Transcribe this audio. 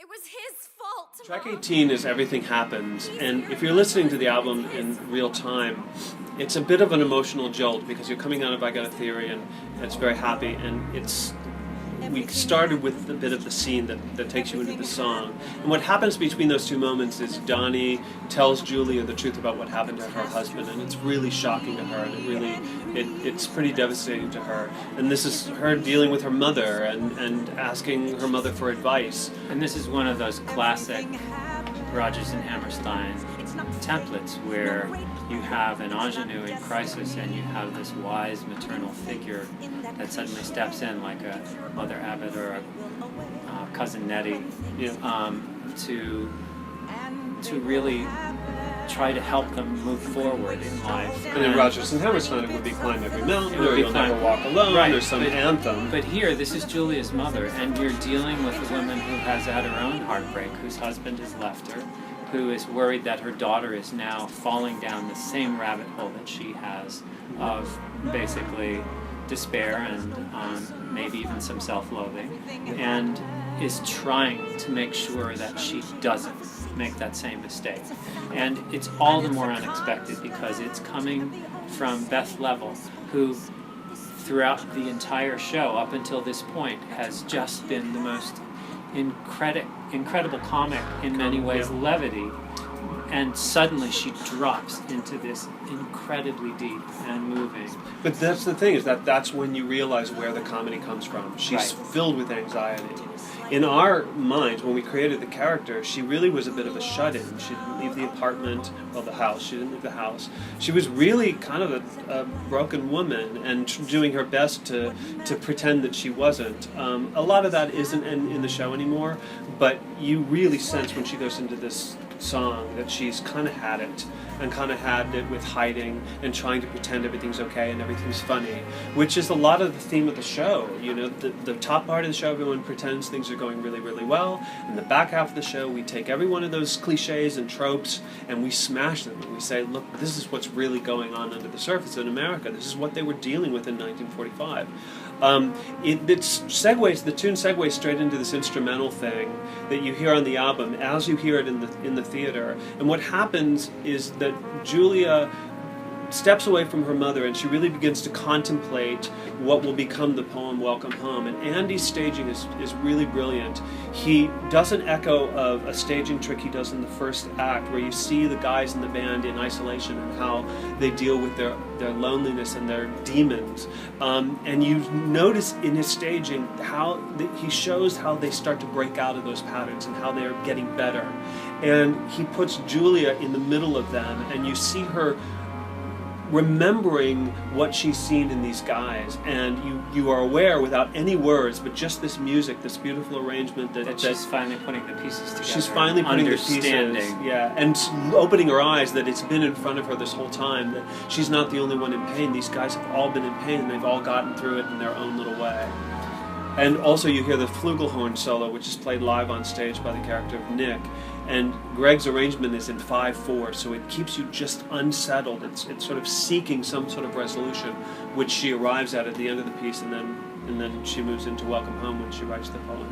It was his fault. Track Mom. 18 is Everything Happens, and if you're listening to the album in real time, it's a bit of an emotional jolt because you're coming out of I Got a Theory and it's very happy, and we started with a bit of the scene that takes you into the song. And what happens between those two moments is Donnie tells Julia the truth about what happened to her husband, and it's really shocking to her, and it's pretty devastating to her. And this is her dealing with her mother and asking her mother for advice. And this is one of those classic Rodgers and Hammerstein templates where you have an ingenue in crisis and you have this wise maternal figure that suddenly steps in, like a Mother Abbott or a Cousin Nettie, to really try to help them move forward in life. And in Rodgers and Hammerstein it would be Climb Every Mountain, or You'll Never Walk Alone, right, or some anthem. But here, this is Julia's mother, and you're dealing with a woman who has had her own heartbreak, whose husband has left her, who is worried that her daughter is now falling down the same rabbit hole that she has of basically despair and maybe even some self-loathing, and is trying to make sure that she doesn't make that same mistake. And it's all the more unexpected because it's coming from Beth Level, who throughout the entire show up until this point has just been the most incredible comic, in many ways levity, and suddenly she drops into this incredibly deep and moving. But that's the thing, is that's when you realize where the comedy comes from. She's filled with anxiety. In our minds, when we created the character, she really was a bit of a shut-in. She didn't leave the apartment, well, the house. She didn't leave the house. She was really kind of a broken woman and doing her best to pretend that she wasn't. A lot of that isn't in the show anymore, but you really sense when she goes into this song that she's kind of had it, and kind of had it with hiding and trying to pretend everything's okay and everything's funny, which is a lot of the theme of the show. You know, the top part of the show, everyone pretends things are going really, really well, and the back half of the show, we take every one of those cliches and tropes and we smash them, and we say, look, this is what's really going on under the surface in America. This is what they were dealing with in 1945. The tune segues straight into this instrumental thing that you hear on the album as you hear it in the theater. And what happens is that Julia steps away from her mother and she really begins to contemplate what will become the poem Welcome Home. And Andy's staging is really brilliant. He does an echo of a staging trick he does in the first act, where you see the guys in the band in isolation and how they deal with their loneliness and their demons. And you notice in his staging how he shows how they start to break out of those patterns and how they're getting better. And he puts Julia in the middle of them, and you see her remembering what she's seen in these guys, and you are aware without any words, but just this music, this beautiful arrangement that she's finally putting the pieces together. She's finally putting the pieces, and opening her eyes that it's been in front of her this whole time, that she's not the only one in pain. These guys have all been in pain, and they've all gotten through it in their own little way. And also you hear the flugelhorn solo, which is played live on stage by the character of Nick. And Greg's arrangement is in 5/4, so it keeps you just unsettled. It's sort of seeking some sort of resolution, which she arrives at the end of the piece, and then she moves into Welcome Home when she writes the poem.